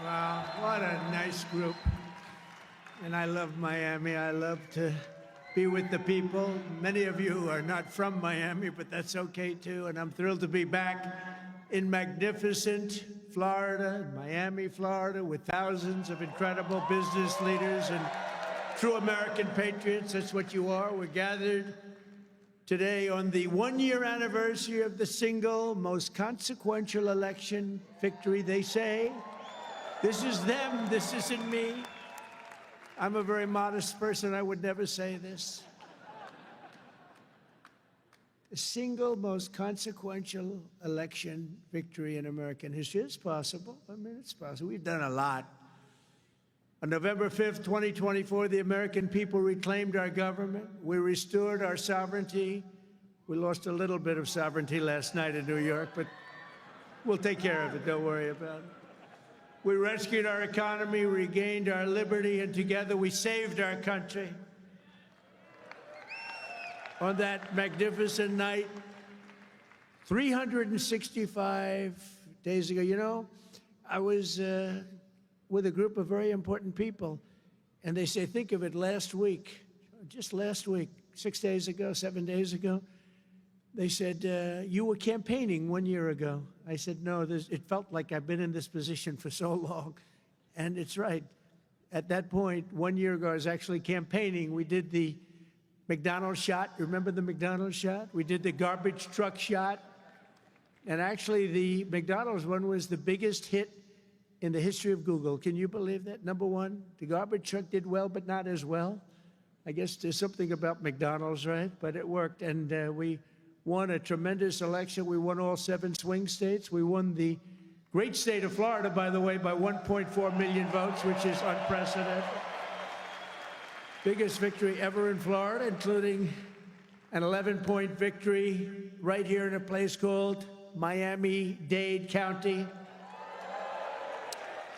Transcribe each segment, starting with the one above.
Wow, what a nice group. And I love Miami. I love to be with the people. Many of you are not from Miami, but that's okay too. And I'm thrilled to be back in magnificent Florida, Miami, Florida, with thousands of incredible business leaders and true American patriots. That's what you are. We're gathered today on the one-year anniversary of the single most consequential election victory, they say. This is them, this isn't me. I'm a very modest person, I would never say this. The single most consequential election victory in American history. It's possible. I mean, it's possible. We've done a lot. On November 5th, 2024, the American people reclaimed our government. We restored our sovereignty. We lost a little bit of sovereignty last night in New York, but we'll take care of it. Don't worry about it. We rescued our economy, regained our liberty, and together we saved our country. On that magnificent night, 365 days ago, you know, I was with a group of very important people, and they say, think of it, last week, just last week, 6 days ago, 7 days ago, they said, you were campaigning 1 year ago. I said, no, it felt like I've been in this position for so long. And it's right. At that point, 1 year ago, I was actually campaigning. We did the McDonald's shot. Remember the McDonald's shot? We did the garbage truck shot. And actually, the McDonald's one was the biggest hit in the history of Google. Can you believe that? Number one, the garbage truck did well, but not as well. I guess there's something about McDonald's, right? But it worked. And we won a tremendous election. We won all 7 swing states. We won the great state of Florida, by the way, by 1.4 million votes, which is unprecedented. Biggest victory ever in Florida, including an 11-point victory right here in a place called Miami-Dade County.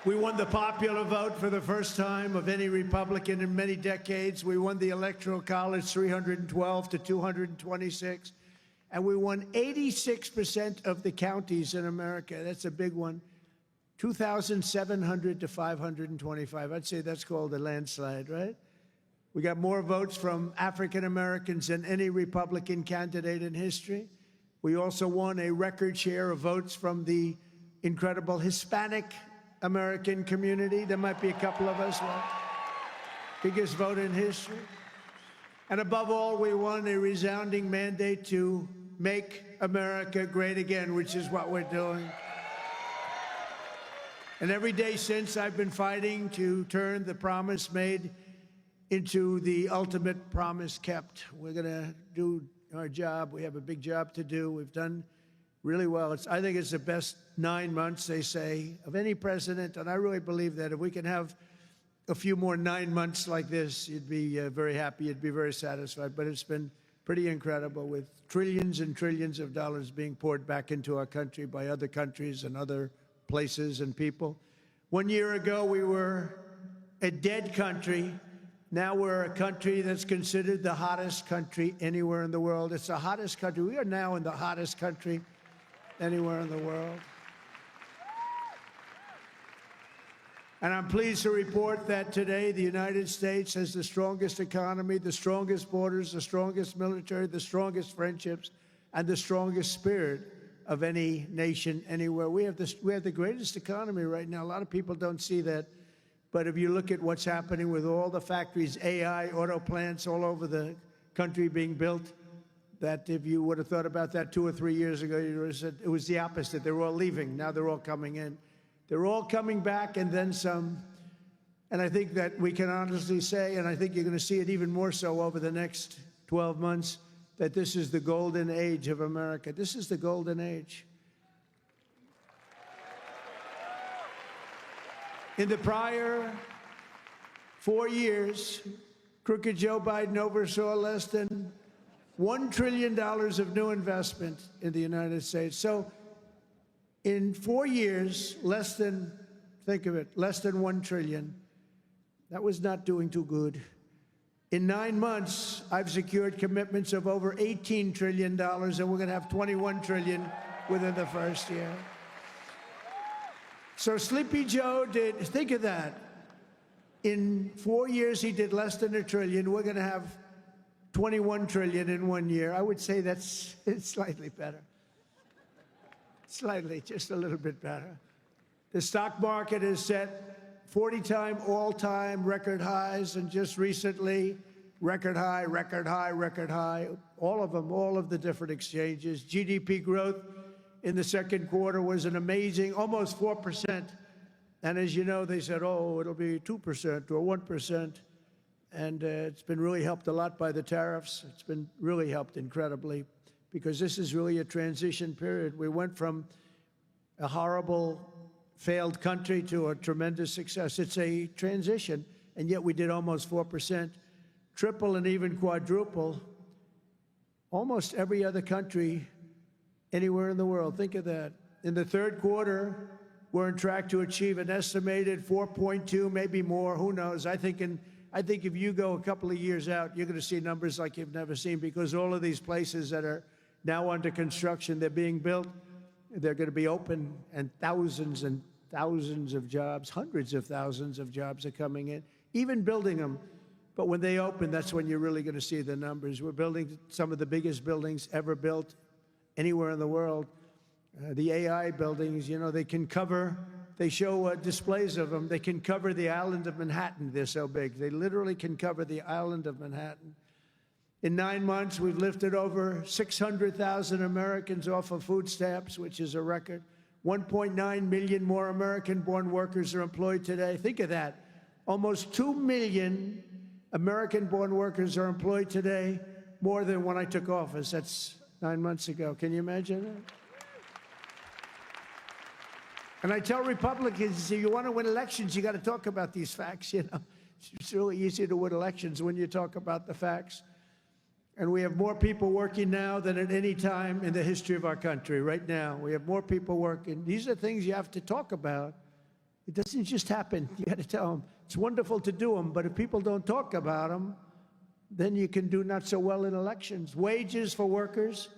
We won the popular vote for the first time of any Republican in many decades. We won the Electoral College 312 to 226. And we won 86% of the counties in America. That's a big one. 2,700 to 525. I'd say that's called a landslide, right? We got more votes from African Americans than any Republican candidate in history. We also won a record share of votes from the incredible Hispanic American community. There might be a couple of us left. Biggest vote in history. And above all, we won a resounding mandate to make America great again, which is what we're doing. And every day since, I've been fighting to turn the promise made into the ultimate promise kept. We're going to do our job. We have a big job to do. We've done really well. I think it's the best 9 months, they say, of any president. And I really believe that if we can have a few more 9 months like this, you'd be very happy, you'd be very satisfied. But it's been pretty incredible, with trillions and trillions of dollars being poured back into our country by other countries and other places and people. 1 year ago, we were a dead country. Now we're a country that's considered the hottest country anywhere in the world. It's the hottest country. We are now in the hottest country anywhere in the world. And I'm pleased to report that today the United States has the strongest economy, the strongest borders, the strongest military, the strongest friendships, and the strongest spirit of any nation anywhere. We have the greatest economy right now. A lot of people don't see that. But if you look at what's happening with all the factories, AI, auto plants all over the country being built, that if you would have thought about that 2 or 3 years ago, you would have said it was the opposite. They were all leaving. Now they're all coming in. They're all coming back and then some. And I think that we can honestly say, and I think you're going to see it even more so over the next 12 months, that this is the golden age of America. This is the golden age. In the prior 4 years, crooked Joe Biden oversaw less than $1 trillion of new investment in the United States. So in 4 years, think of it, less than 1 trillion. That was not doing too good. In 9 months, I've secured commitments of over $18 trillion, and we're going to have $21 trillion within the first year. So Sleepy Joe did, think of that. In 4 years, he did less than $1 trillion. We're going to have 21 trillion in 1 year. I would say it's slightly better. Slightly, just a little bit better. The stock market is set 40-time all-time record highs, and just recently, record high, record high, record high. All of them, all of the different exchanges. GDP growth in the second quarter was an amazing, almost 4%. And as you know, they said, oh, it'll be 2% or 1%. And it's been really helped a lot by the tariffs. It's been really helped incredibly, because this is really a transition period. We went from a horrible, failed country to a tremendous success. It's a transition, and yet we did almost 4%, triple and even quadruple. Almost every other country anywhere in the world. Think of that. In the third quarter, we're on track to achieve an estimated 4.2, maybe more, who knows. I think if you go a couple of years out, you're going to see numbers like you've never seen, because all of these places that are now under construction, they're being built, they're going to be open, and thousands of jobs, hundreds of thousands of jobs are coming in, even building them. But when they open, that's when you're really going to see the numbers. We're building some of the biggest buildings ever built anywhere in the world. The AI buildings, you know, they can cover, they show displays of them. They can cover the island of Manhattan. They're so big. They literally can cover the island of Manhattan. In 9 months, we've lifted over 600,000 Americans off of food stamps, which is a record. 1.9 million more American-born workers are employed today. Think of that. Almost 2 million American-born workers are employed today, more than when I took office. That's 9 months ago. Can you imagine that? And I tell Republicans, if you want to win elections, you got to talk about these facts, you know. It's really easy to win elections when you talk about the facts. And we have more people working now than at any time in the history of our country. Right now, we have more people working. These are things you have to talk about. It doesn't just happen. You got to tell them. It's wonderful to do them, but if people don't talk about them, then you can do not so well in elections. Wages for workers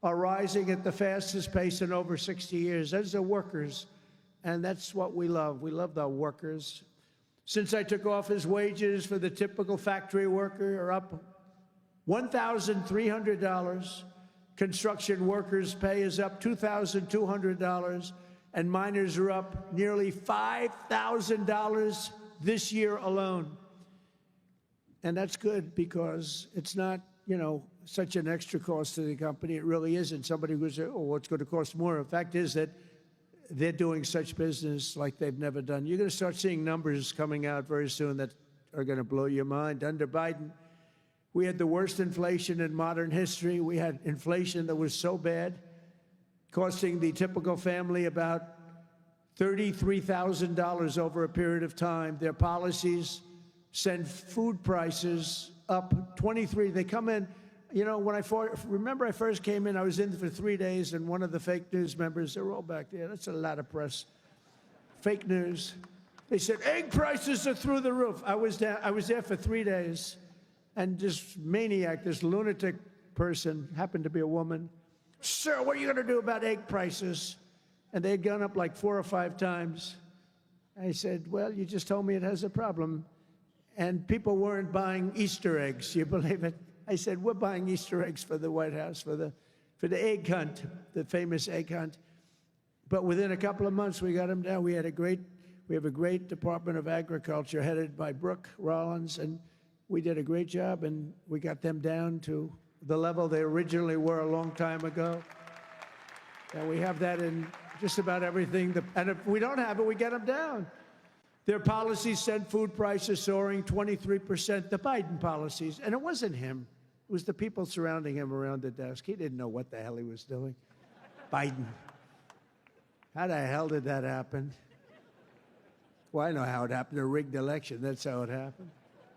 are rising at the fastest pace in over 60 years. Those are workers, and that's what we love. We love the workers. Since I took office, wages for the typical factory worker are up $1,300. Construction workers' pay is up $2,200, and miners are up nearly $5,000 this year alone. And that's good, because it's not, you know, such an extra cost to the company. It really isn't. Somebody would say, oh, well, it's going to cost more. The fact is that they're doing such business like they've never done. You're going to start seeing numbers coming out very soon that are going to blow your mind. Under Biden, we had the worst inflation in modern history. We had inflation that was so bad, costing the typical family about $33,000 over a period of time. Their policies send food prices up 23. They come in, you know, when I first came in, I was in for 3 days, and one of the fake news members, they're all back there. That's a lot of press. Fake news. They said, egg prices are through the roof. I was there for 3 days, and this maniac, this lunatic person, happened to be a woman. Sir, what are you going to do about egg prices? And they'd gone up like 4 or 5 times. I said, well, you just told me it has a problem. And people weren't buying Easter eggs. You believe it? I said, we're buying Easter eggs for the White House, for the egg hunt, the famous egg hunt. But within a couple of months, we got them down. We have a great Department of Agriculture headed by Brooke Rollins, and we did a great job, and we got them down to the level they originally were a long time ago. And we have that in just about everything. And if we don't have it, we get them down. Their policies sent food prices soaring 23%, the Biden policies. And it wasn't him. It was the people surrounding him around the desk. He didn't know what the hell he was doing. Biden. How the hell did that happen? Well, I know how it happened. A rigged election. That's how it happened.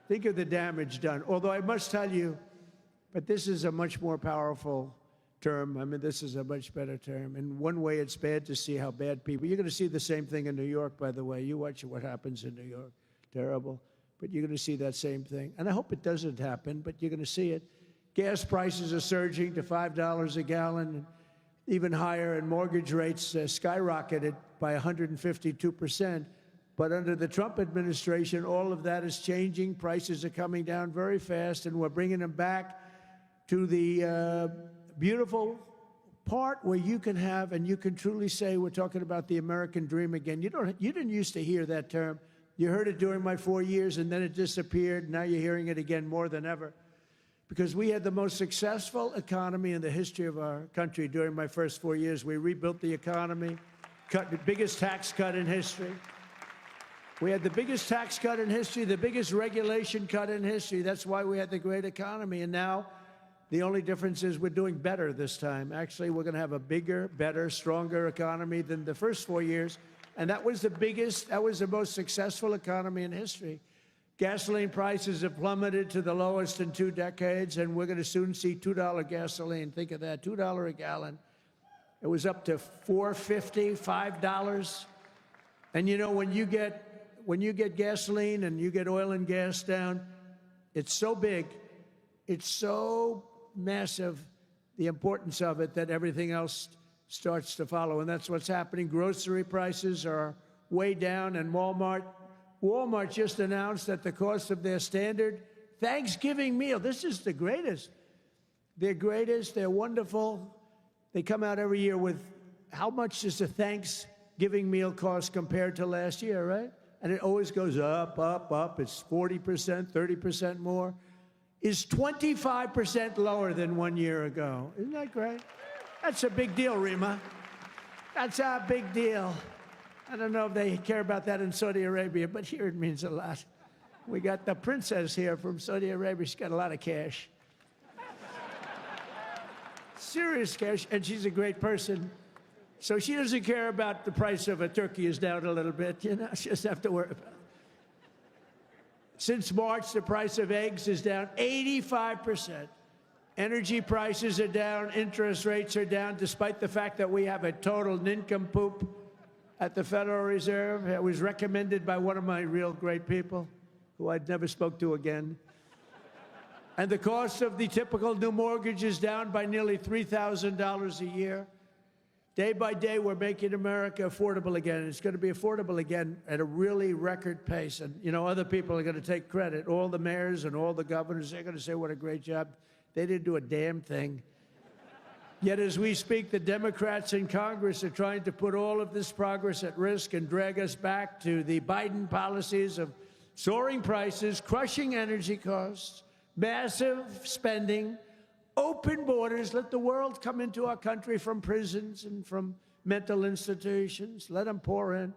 Think of the damage done. Although I must tell you, but this is a much more powerful term. I mean, this is a much better term. In one way, it's bad to see how bad people... You're going to see the same thing in New York, by the way. You watch what happens in New York. Terrible. But you're going to see that same thing. And I hope it doesn't happen, but you're going to see it. Gas prices are surging to $5 a gallon, even higher, and mortgage rates skyrocketed by 152%. But under the Trump administration, all of that is changing. Prices are coming down very fast, and we're bringing them back to the beautiful part where you can have, and you can truly say, we're talking about the American dream again. You didn't used to hear that term. You heard it during my 4 years, and then it disappeared. Now you're hearing it again more than ever. Because we had the most successful economy in the history of our country during my first 4 years. We rebuilt the economy, cut the biggest tax cut in history. We had the biggest tax cut in history, the biggest regulation cut in history. That's why we had the great economy. And now the only difference is we're doing better this time. Actually, we're going to have a bigger, better, stronger economy than the first 4 years. And that was the most successful economy in history. Gasoline prices have plummeted to the lowest in 2 decades, and we're going to soon see $2 gasoline. Think of that, $2 a gallon. It was up to $4.50, $5. And you know, when you get gasoline and you get oil and gas down, it's so big, it's so massive, the importance of it, that everything else starts to follow. And that's what's happening. Grocery prices are way down, and Walmart just announced that the cost of their standard Thanksgiving meal, this is the greatest. They're greatest, they're wonderful. They come out every year with how much does a Thanksgiving meal cost compared to last year, right? And it always goes up, up, up. It's 40%, 30% more. Is 25% lower than 1 year ago. Isn't that great? That's a big deal, Rima. That's a big deal. I don't know if they care about that in Saudi Arabia, but here it means a lot. We got the princess here from Saudi Arabia. She's got a lot of cash. Serious cash, and she's a great person. So she doesn't care about the price of a turkey is down a little bit, you know, she doesn't have to worry about it. Since March, the price of eggs is down 85%. Energy prices are down, interest rates are down, despite the fact that we have a total nincompoop at the Federal Reserve. It was recommended by one of my real great people, who I'd never spoke to again. And the cost of the typical new mortgage is down by nearly $3,000 a year. Day by day, we're making America affordable again. It's going to be affordable again at a really record pace. And, you know, other people are going to take credit. All the mayors and all the governors, they're going to say what a great job. They didn't do a damn thing. Yet as we speak, the Democrats in Congress are trying to put all of this progress at risk and drag us back to the Biden policies of soaring prices, crushing energy costs, massive spending, open borders, let the world come into our country from prisons and from mental institutions, let them pour in,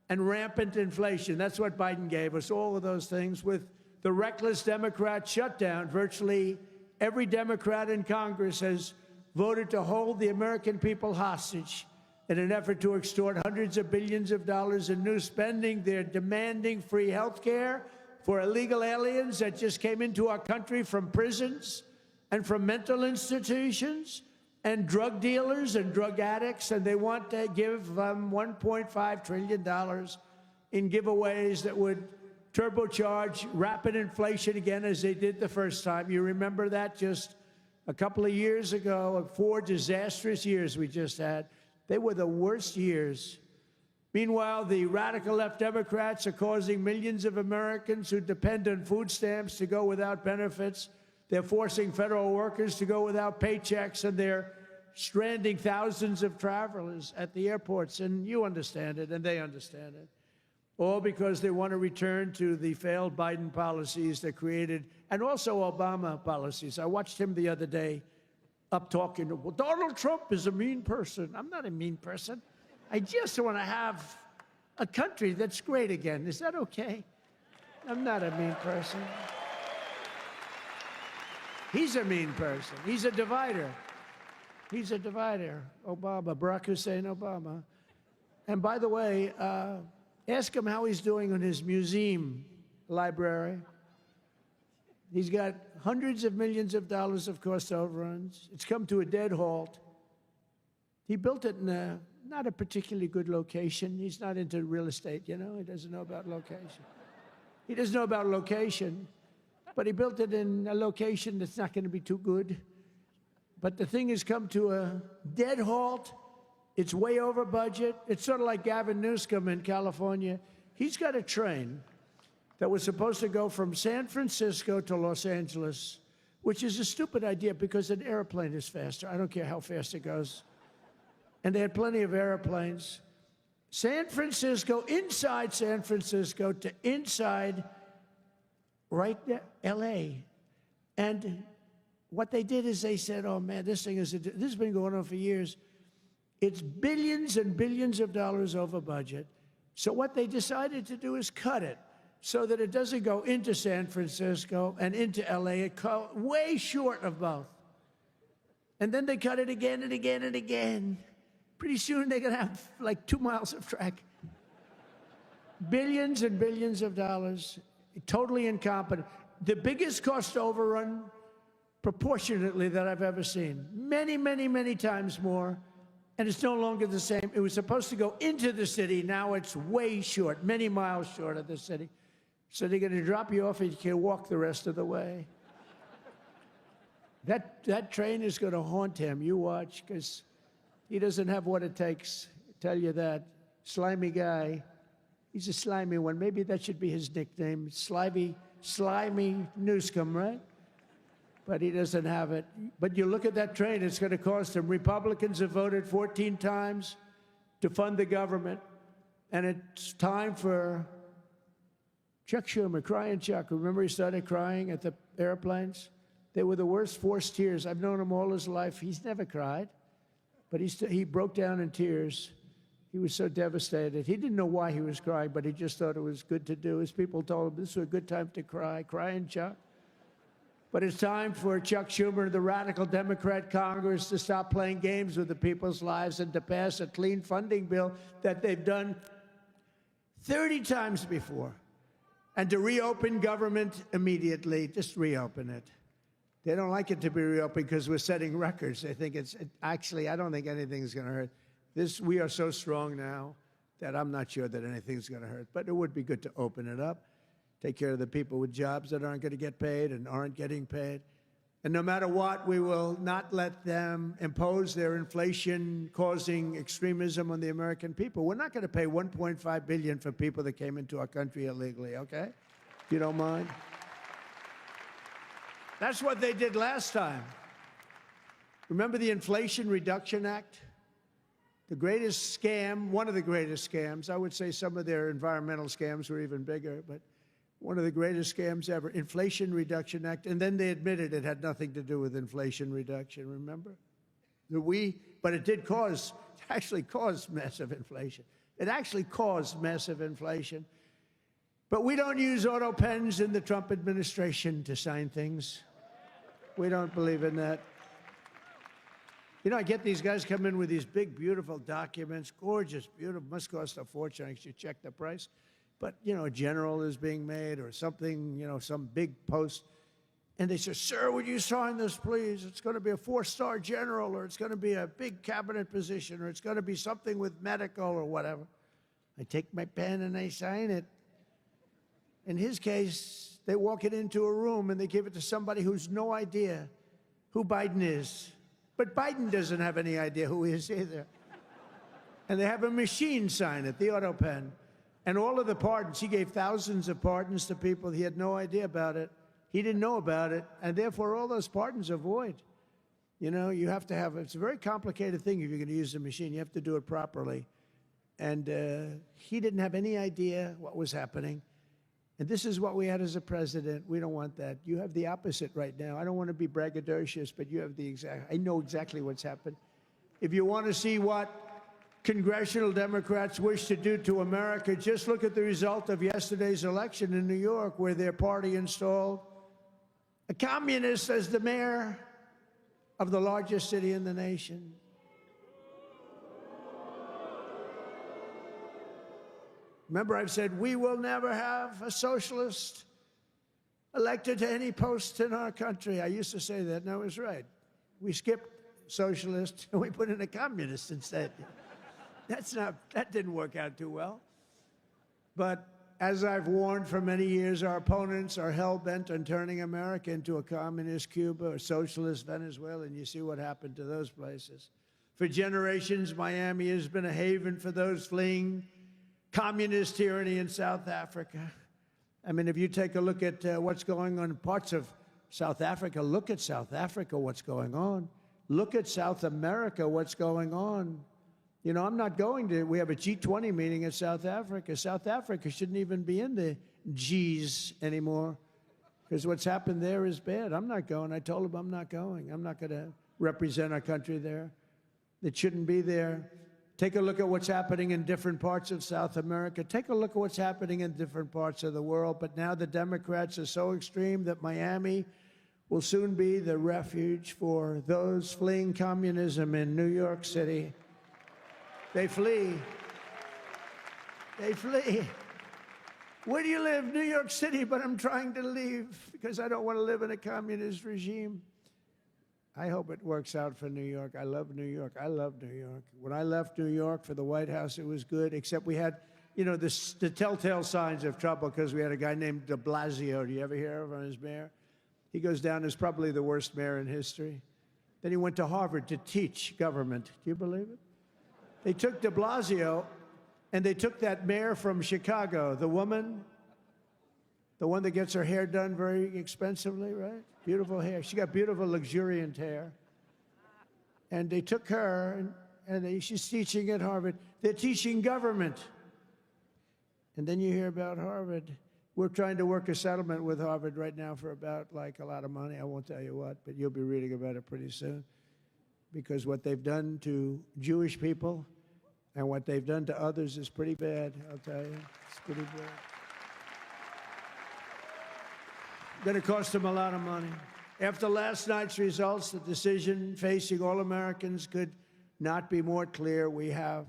and rampant inflation. That's what Biden gave us, all of those things. With the reckless Democrat shutdown, virtually every Democrat in Congress has voted to hold the American people hostage in an effort to extort hundreds of billions of dollars in new spending. They're demanding free health care for illegal aliens that just came into our country from prisons and from mental institutions, and drug dealers and drug addicts, and they want to give $1.5 trillion in giveaways that would turbocharge rapid inflation again, as they did the first time. You remember that just a couple of years ago, 4 disastrous years we just had. They were the worst years. Meanwhile, the radical left Democrats are causing millions of Americans who depend on food stamps to go without benefits. They're forcing federal workers to go without paychecks, and they're stranding thousands of travelers at the airports. And you understand it, and they understand it. All because they want to return to the failed Biden policies that created, and also Obama policies. I watched him the other day up talking, well, Donald Trump is a mean person. I'm not a mean person. I just want to have a country that's great again. Is that okay? I'm not a mean person. He's a mean person. He's a divider. He's a divider. Obama, Barack Hussein Obama. And by the way, ask him how he's doing on his museum library. He's got hundreds of millions of dollars of cost overruns. It's come to a dead halt. He built it in not a particularly good location. He's not into real estate, you know. He doesn't know about location. He doesn't know about location. But he built it in a location that's not going to be too good. But the thing has come to a dead halt It's way over budget. It's sort of like Gavin Newsom in California. He's got a train that was supposed to go from San Francisco to Los Angeles, which is a stupid idea because an airplane is faster. I don't care how fast it goes. And they had plenty of airplanes. San Francisco, inside San Francisco to inside right there, L.A. And what they did is they said, oh, man, this has been going on for years. It's billions and billions of dollars over budget. So what they decided to do is cut it so that it doesn't go into San Francisco and into L.A. It goes way short of both. And then they cut it again and again and again. Pretty soon they're going to have like 2 miles of track. Billions and billions of dollars, totally incompetent. The biggest cost overrun proportionately that I've ever seen. Many, many, many times more. And it's no longer the same. It was supposed to go into the city. Now it's way short, many miles short of the city. So they're going to drop you off and you can walk the rest of the way. That train is going to haunt him. You watch, because he doesn't have what it takes. I tell you that. Slimy guy. He's a slimy one. Maybe that should be his nickname. Slimy Newsom, right? But he doesn't have it. But you look at that train, it's going to cost him. Republicans have voted 14 times to fund the government. And it's time for Chuck Schumer, crying Chuck. Remember he started crying at the airplanes? They were the worst forced tears. I've known him all his life. He's never cried. But he broke down in tears. He was so devastated. He didn't know why he was crying, but he just thought it was good to do. His people told him this was a good time to cry. Crying Chuck. But it's time for Chuck Schumer and the radical Democrat Congress to stop playing games with the people's lives and to pass a clean funding bill that they've done 30 times before. And to reopen government immediately. Just reopen it. They don't like it to be reopened because we're setting records. They think actually, I don't think anything's going to hurt. We are so strong now that I'm not sure that anything's going to hurt. But it would be good to open it up, take care of the people with jobs that aren't going to get paid and aren't getting paid. And no matter what, we will not let them impose their inflation-causing extremism on the American people. We're not going to pay $1.5 billion for people that came into our country illegally, okay? If you don't mind. That's what they did last time. Remember the Inflation Reduction Act? The greatest scam, one of the greatest scams. I would say some of their environmental scams were even bigger, but one of the greatest scams ever, Inflation Reduction Act. And then they admitted it had nothing to do with inflation reduction, remember? But it did actually cause massive inflation. It actually caused massive inflation. But we don't use auto pens in the Trump administration to sign things. We don't believe in that. You know, I get these guys come in with these big, beautiful documents, gorgeous, beautiful, must cost a fortune. I should check the price. But, you know, a general is being made or something, you know, some big post. And they say, sir, would you sign this, please? It's going to be a 4-star general, or it's going to be a big cabinet position, or it's going to be something with medical or whatever. I take my pen and I sign it. In his case, they walk it into a room and they give it to somebody who's no idea who Biden is. But Biden doesn't have any idea who he is either. And they have a machine sign it, the auto pen. And all of the pardons, he gave thousands of pardons to people. He had no idea about it. He didn't know about it. And therefore, all those pardons are void. You know, you have to have, it's a very complicated thing if you're going to use the machine. You have to do it properly. And he didn't have any idea what was happening. And this is what we had as a president. We don't want that. You have the opposite right now. I don't want to be braggadocious, but you have the exact, I know exactly what's happened. If you want to see what congressional Democrats wish to do to America, just look at the result of yesterday's election in New York, where their party installed a communist as the mayor of the largest city in the nation. Remember, I've said we will never have a socialist elected to any post in our country. I used to say that, and I was right. We skipped socialist and we put in a communist instead. That didn't work out too well. But as I've warned for many years, our opponents are hell-bent on turning America into a communist Cuba or socialist Venezuela, and you see what happened to those places. For generations, Miami has been a haven for those fleeing communist tyranny in South Africa. I mean, if you take a look at what's going on in parts of South Africa, look at South Africa, what's going on. Look at South America, what's going on. You know, I'm not going to, we have a G20 meeting in South Africa. South Africa shouldn't even be in the Gs anymore because what's happened there is bad. I'm not going. I told them I'm not going. I'm not going to represent our country there. It shouldn't be there. Take a look at what's happening in different parts of South America. Take a look at what's happening in different parts of the world. But now the Democrats are so extreme that Miami will soon be the refuge for those fleeing communism in New York City. They flee. They flee. Where do you live? New York City, but I'm trying to leave because I don't want to live in a communist regime. I hope it works out for New York. I love New York. I love New York. When I left New York for the White House, it was good, except we had, you know, the telltale signs of trouble because we had a guy named de Blasio. Do you ever hear of him as mayor? He goes down as probably the worst mayor in history. Then he went to Harvard to teach government. Do you believe it? They took de Blasio, and they took that mayor from Chicago, the woman, the one that gets her hair done very expensively, right? Beautiful hair. She got beautiful, luxuriant hair. And they took her, and she's teaching at Harvard. They're teaching government. And then you hear about Harvard. We're trying to work a settlement with Harvard right now for about, like, a lot of money. I won't tell you what, but you'll be reading about it pretty soon. Because what they've done to Jewish people and what they've done to others is pretty bad, I'll tell you. It's pretty bad. Going to cost them a lot of money. After last night's results, the decision facing all Americans could not be more clear. We have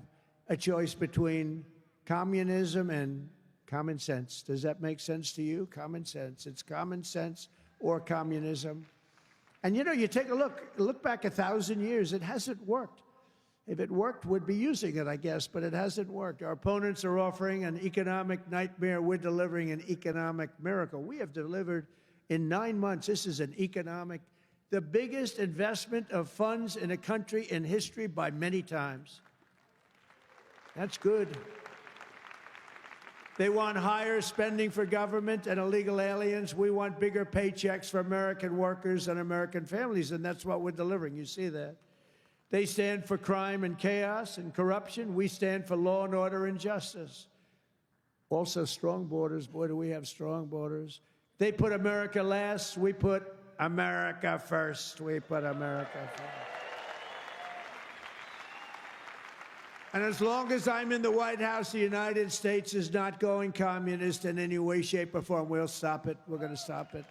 a choice between communism and common sense. Does that make sense to you? Common sense. It's common sense or communism. And, you know, you take a look back 1,000 years, it hasn't worked. If it worked, we'd be using it, I guess, but it hasn't worked. Our opponents are offering an economic nightmare. We're delivering an economic miracle. We have delivered in 9 months. This is an economic, the biggest investment of funds in a country in history by many times. That's good. They want higher spending for government and illegal aliens. We want bigger paychecks for American workers and American families, and that's what we're delivering. You see that. They stand for crime and chaos and corruption. We stand for law and order and justice. Also, strong borders. Boy, do we have strong borders. They put America last. We put America first. We put America first. And as long as I'm in the White House, the United States is not going communist in any way, shape, or form. We'll stop it. We're going to stop it.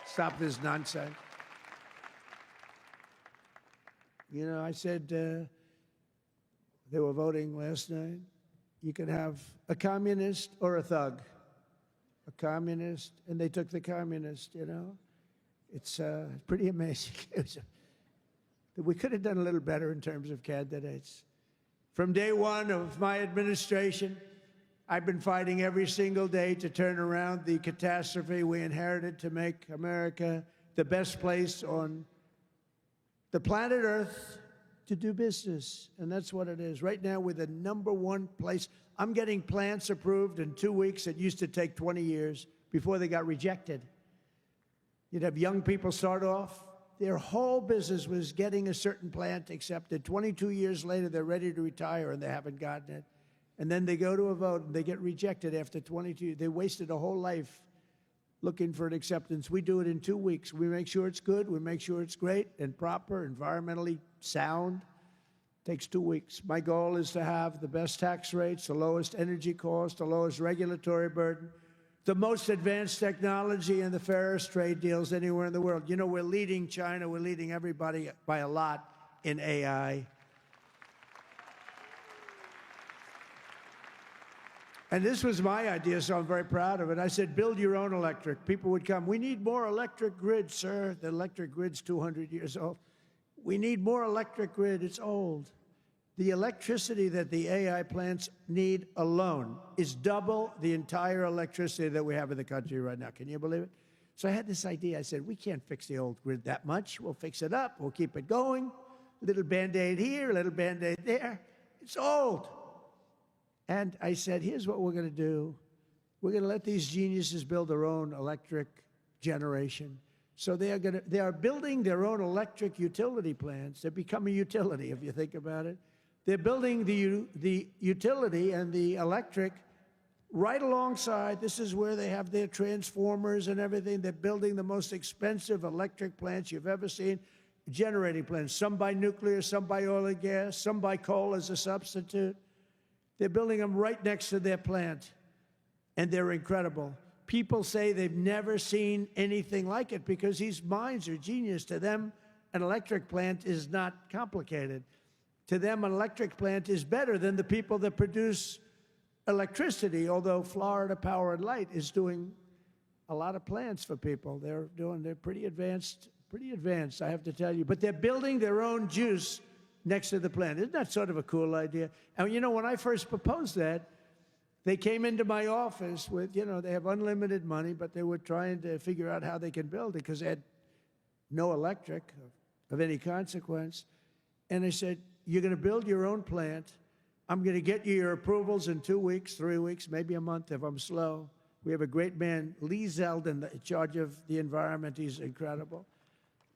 Stop this nonsense. You know, I said they were voting last night. You can have a communist or a thug. A communist, and they took the communist, you know. It's pretty amazing. We could have done a little better in terms of candidates. From day one of my administration, I've been fighting every single day to turn around the catastrophe we inherited to make America the best place on the planet Earth to do business. And that's what it is. Right now, we're the #1 place. I'm getting plants approved in 2 weeks. It used to take 20 years before they got rejected. You'd have young people start off. Their whole business was getting a certain plant accepted. 22 years later, they're ready to retire, and they haven't gotten it. And then they go to a vote, and they get rejected after 22. They wasted a whole life looking for an acceptance. We do it in 2 weeks. We make sure it's good. We make sure it's great and proper, environmentally sound. Takes 2 weeks. My goal is to have the best tax rates, the lowest energy cost, the lowest regulatory burden, the most advanced technology, and the fairest trade deals anywhere in the world. You know, we're leading China. We're leading everybody by a lot in AI. And this was my idea, so I'm very proud of it. I said, build your own electric. People would come. We need more electric grid, sir. The electric grid's 200 years old. We need more electric grid. It's old. The electricity that the AI plants need alone is double the entire electricity that we have in the country right now. Can you believe it? So I had this idea. I said, we can't fix the old grid that much. We'll fix it up. We'll keep it going. little Band-Aid here, a little Band-Aid there. It's old. And I said, here's what we're going to do. We're going to let these geniuses build their own electric generation. So they are building their own electric utility plants. They become a utility, if you think about it. They're building the utility and the electric right alongside. This is where they have their transformers and everything. They're building the most expensive electric plants you've ever seen, generating plants, some by nuclear, some by oil and gas, some by coal as a substitute. They're building them right next to their plant, and they're incredible. People say they've never seen anything like it because these minds are genius. To them, an electric plant is not complicated. To them, an electric plant is better than the people that produce electricity, although Florida Power and Light is doing a lot of plants for people. They're pretty advanced, I have to tell you. But they're building their own juice next to the plant. Isn't that sort of a cool idea? And you know, when I first proposed that, they came into my office with, they have unlimited money, but they were trying to figure out how they can build it because they had no electric of any consequence. And I said, you're going to build your own plant. I'm going to get you your approvals in 2 weeks, 3 weeks, maybe a month if I'm slow. We have a great man, Lee Zeldin, in charge of the environment. He's incredible.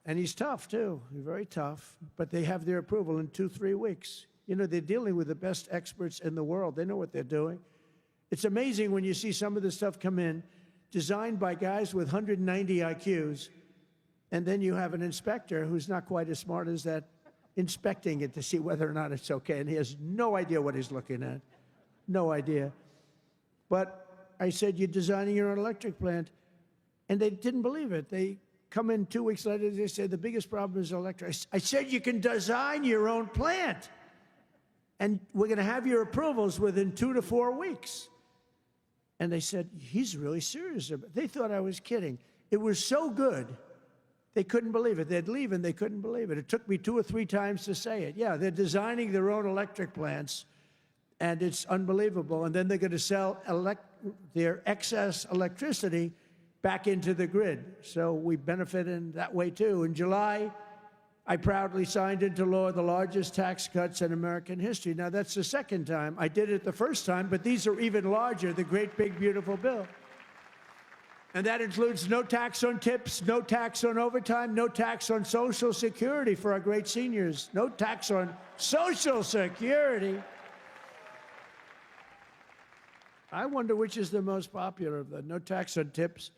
And he's tough, too. He's very tough. But they have their approval in 2-3 weeks. They're dealing with the best experts in the world. They know what they're doing. It's amazing when you see some of the stuff come in, designed by guys with 190 IQs, and then you have an inspector who's not quite as smart as that, inspecting it to see whether or not it's okay, and he has no idea what he's looking at. No idea. But I said, you're designing your own electric plant, and they didn't believe it. They come in 2 weeks later, they say, the biggest problem is electric. I said, you can design your own plant, and we're going to have your approvals within 2 to 4 weeks. And they said, he's really serious about it. They thought I was kidding. It was so good. They couldn't believe it. They'd leave and they couldn't believe it. It took me 2 or 3 times to say it. Yeah, they're designing their own electric plants, and it's unbelievable. And then they're going to sell their excess electricity back into the grid. So we benefit in that way, too. In July, I proudly signed into law the largest tax cuts in American history. Now, that's the second time. I did it the first time, but these are even larger, the great, big, beautiful bill. And that includes no tax on tips, no tax on overtime, no tax on Social Security for our great seniors, no tax on Social Security. I wonder which is the most popular of the no tax on tips.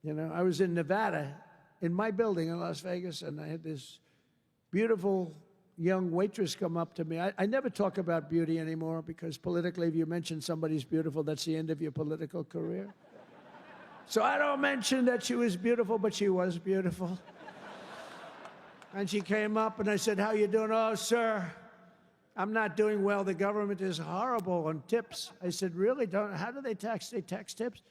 I was in Nevada, in my building in Las Vegas, and I had this beautiful young waitress come up to me. I never talk about beauty anymore because politically, if you mention somebody's beautiful, that's the end of your political career. So I don't mention that she was beautiful, but she was beautiful. And she came up and I said, how you doing? Oh, sir, I'm not doing well. The government is horrible on tips. I said, really? How do they tax? They tax tips?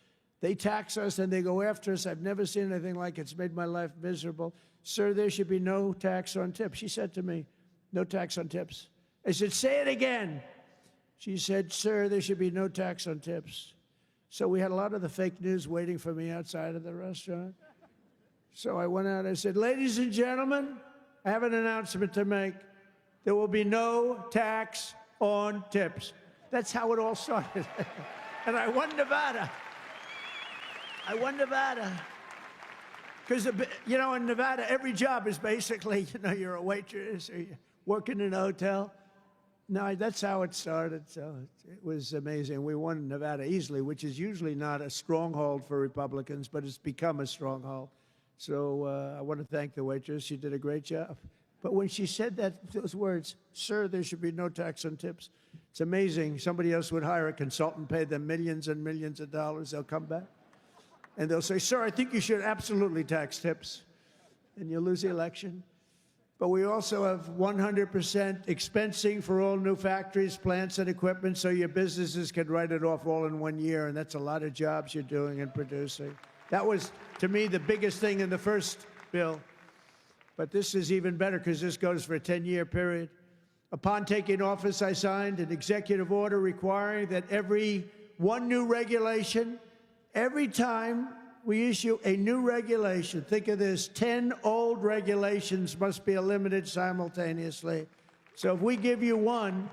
They tax us and they go after us. I've never seen anything like it. It's made my life miserable. Sir, there should be no tax on tips. She said to me, no tax on tips. I said, say it again. She said, sir, there should be no tax on tips. So we had a lot of the fake news waiting for me outside of the restaurant. So I went out, I said, ladies and gentlemen, I have an announcement to make. There will be no tax on tips. That's how it all started. And I won Nevada. Because, in Nevada, every job is basically, you're a waitress or you're working in a hotel. No, that's how it started. So it was amazing. We won Nevada easily, which is usually not a stronghold for Republicans, but it's become a stronghold. So I want to thank the waitress. She did a great job. But when she said those words, sir, there should be no tax on tips, it's amazing. Somebody else would hire a consultant, pay them millions and millions of dollars. They'll come back and they'll say, sir, I think you should absolutely tax tips. And you'll lose the election. But we also have 100% expensing for all new factories, plants, and equipment, so your businesses can write it off all in 1 year, and that's a lot of jobs you're doing and producing. That was, to me, the biggest thing in the first bill. But this is even better because this goes for a 10-year period. Upon taking office, I signed an executive order requiring that every one new regulation, every time we issue a new regulation. Think of this, 10 old regulations must be eliminated simultaneously. So if we give you one,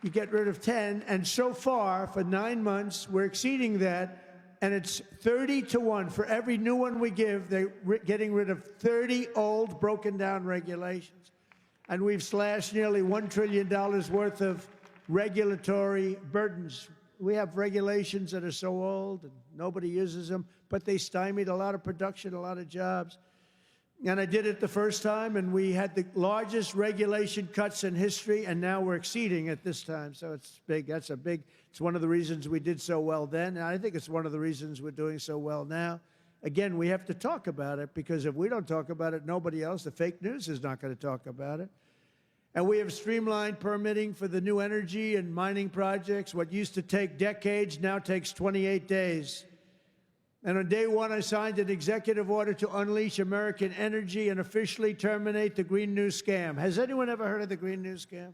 you get rid of 10, and so far, for 9 months, we're exceeding that, and it's 30 to 1. For every new one we give, they're getting rid of 30 old, broken-down regulations. And we've slashed nearly $1 trillion worth of regulatory burdens. We have regulations that are so old, and nobody uses them, but they stymied a lot of production, a lot of jobs. And I did it the first time, and we had the largest regulation cuts in history, and now we're exceeding it this time. So it's big. It's one of the reasons we did so well then, and I think it's one of the reasons we're doing so well now. Again, we have to talk about it, because if we don't talk about it, nobody else, the fake news, is not going to talk about it. And we have streamlined permitting for the new energy and mining projects. What used to take decades now takes 28 days. And on day one, I signed an executive order to unleash American energy and officially terminate the Green New Scam. Has anyone ever heard of the Green New Scam?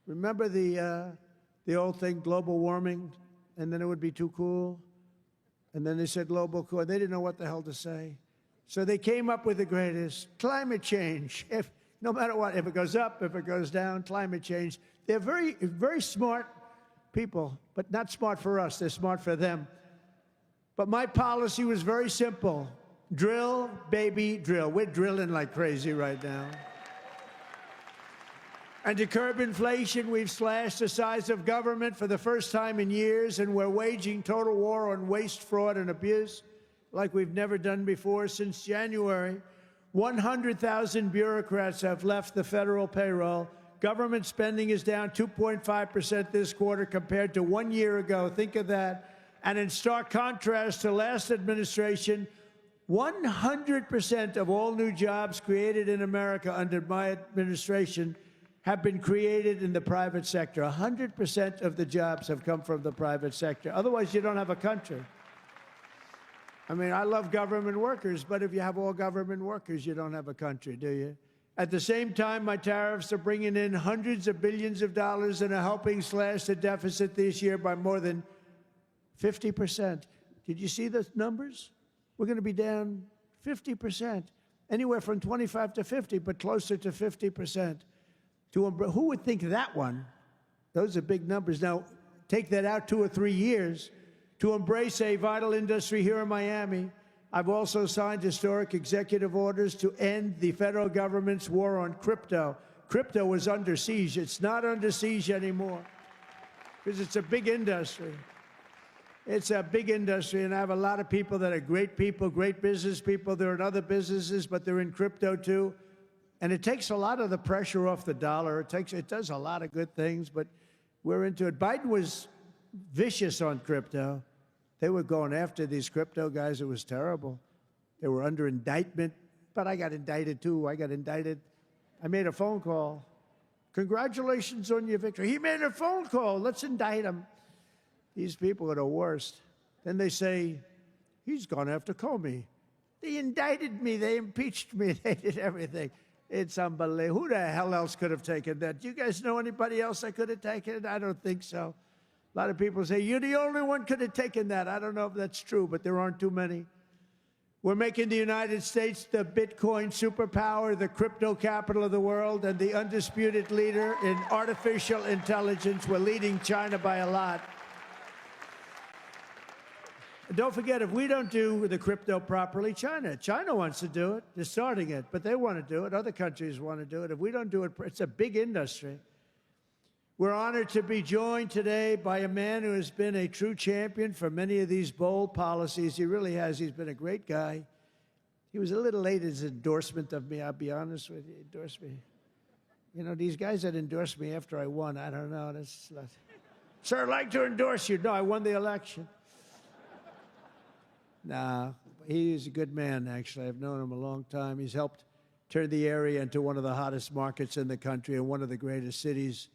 Remember the old thing, global warming, and then it would be too cool? And then they said global cool. They didn't know what the hell to say. So they came up with the greatest, climate change. No matter what, if it goes up, if it goes down, climate change. They're very, very smart people, but not smart for us. They're smart for them. But my policy was very simple. Drill, baby, drill. We're drilling like crazy right now. And to curb inflation, we've slashed the size of government for the first time in years, and we're waging total war on waste, fraud, and abuse like we've never done before. Since January, 100,000 bureaucrats have left the federal payroll. Government spending is down 2.5% this quarter compared to 1 year ago. Think of that. And in stark contrast to last administration, 100% of all new jobs created in America under my administration have been created in the private sector. 100% of the jobs have come from the private sector. Otherwise, you don't have a country. I mean, I love government workers, but if you have all government workers, you don't have a country, do you? At the same time, my tariffs are bringing in hundreds of billions of dollars and are helping slash the deficit this year by more than 50%. Did you see the numbers? We're going to be down 50%, anywhere from 25 to 50, but closer to 50%. Who would think that one? Those are big numbers. Now, take that out 2 or 3 years. To embrace a vital industry here in Miami, I've also signed historic executive orders to end the federal government's war on crypto. Crypto was under siege. It's not under siege anymore because it's a big industry. It's a big industry, and I have a lot of people that are great people, great business people. They're in other businesses, but they're in crypto too. And it takes a lot of the pressure off the dollar. It does a lot of good things, but we're into it. Biden was vicious on crypto. They were going after these crypto guys. It was terrible. They were under indictment, but I got indicted too. I made a phone call. Congratulations on your victory. He made a phone call. Let's indict him. These people are the worst. Then they say, he's gone after Comey. They indicted me. They impeached me. They did everything. It's unbelievable. Who the hell else could have taken that? Do you guys know anybody else that could have taken it? I don't think so. A lot of people say, you're the only one could have taken that. I don't know if that's true, but there aren't too many. We're making the United States the Bitcoin superpower, the crypto capital of the world, and the undisputed leader in artificial intelligence. We're leading China by a lot. And don't forget, if we don't do the crypto properly, China wants to do it. They're starting it, but they want to do it. Other countries want to do it. If we don't do it, it's a big industry. We're honored to be joined today by a man who has been a true champion for many of these bold policies. He really has. He's been a great guy. He was a little late in his endorsement of me, I'll be honest with you. He endorsed me. You know, these guys that endorsed me after I won, I don't know. Sir, I'd like to endorse you. No, I won the election. Nah, he's a good man, actually. I've known him a long time. He's helped turn the area into one of the hottest markets in the country and one of the greatest cities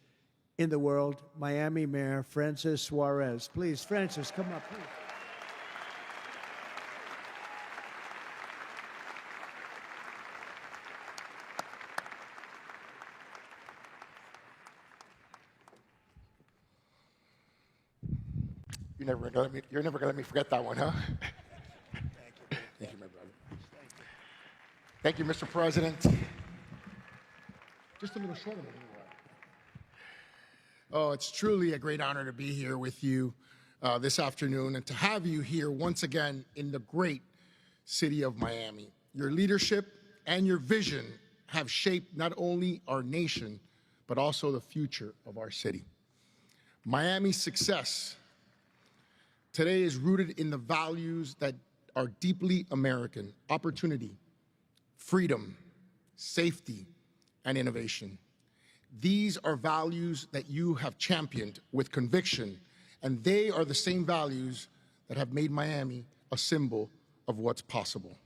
in the world. Miami Mayor Francis Suarez. Please, Francis, come up, please. You're never gonna let me forget that one, huh? Thank you, Mr. President. Just a little shorter than you are. Oh, it's truly a great honor to be here with you this afternoon and to have you here once again in the great city of Miami. Your leadership and your vision have shaped not only our nation, but also the future of our city. Miami's success today is rooted in the values that are deeply American: opportunity, freedom, safety, and innovation. These are values that you have championed with conviction, and they are the same values that have made Miami a symbol of what's possible.